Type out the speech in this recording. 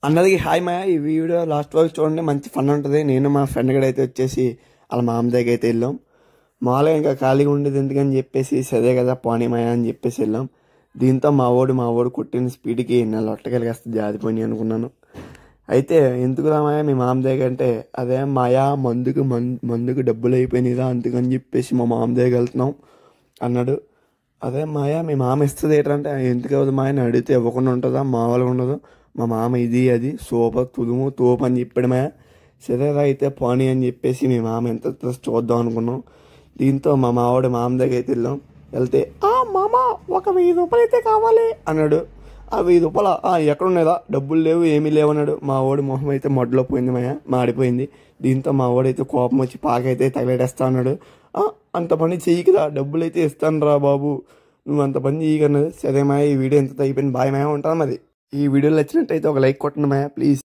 అందరికి హాయ్ మాయా. ఈ video last వరకు చూడండి, మంచి ఫన్ ఉంటుంది. నేను మా ఫ్రెండ్ గడ అయితే వచ్చేసి వాళ్ళ మామ దగ్గర అయితే వెళ్ళాం. మామూలుగా ఇంకా ఖాళీగా ఉండేది ఎందుకని చెప్పేసి సరే కదా పోనీ మాయా అని చెప్పేసి వెళ్ళాం. దీంతో మా వాడు కొట్టిన స్పీడ్కి నా లొట్టకెళ్ళి జారిపోయి అనుకున్నాను. అయితే ఎందుకు రా మాయా మీ మామ దగ్గర అంటే, అదే మాయా మందుకు డబ్బులు అయిపోయినాయిరా అందుకని చెప్పేసి మా మామ దగ్గర వెళ్తున్నాం అన్నాడు. అదే మాయా మీ మామ ఇస్తుంది ఏంటంటే, ఎందుకు అవ్వదు మాయ అని అడిగితే ఇవ్వకుండా ఉంటుందా, మామూలుగా ఉండదు. మా మామ ఇది అది సూపర్ తులుము తోపు అని చెప్పాడు మాయ. సరేరా అయితే పోనీ అని చెప్పేసి మీ మామ ఎంత చూద్దాం అనుకున్నాం. దీంతో మా మామ దగ్గర అయితే వెళ్తే మామ ఒక 1000 రూపాయలు అయితే కావాలి అన్నాడు. ఆ 1000 రూపాయలు ఎక్కడున్నాయిరా, డబ్బులు లేవు ఏమీ లేవు అన్నాడు. మా వాడి మొహం అయితే మొడ్లో పోయింది మాయ, మాడిపోయింది. దీంతో మా వాడైతే కోపం వచ్చి పాకైతే తగలేడేస్తా అన్నాడు. అంత పని చెయ్యికిరా, డబ్బులు అయితే ఇస్తాను రా బాబు, నువ్వు అంత పని చెయ్యకన్నది. సరే మాయ ఈ వీడియో ఎంత అయిపోయింది, బాయ్ మాయ ఉంటాను. మరి ఈ వీడియోలో నచ్చినట్టయితే ఒక లైక్ కొట్టండి మాయ ప్లీజ్.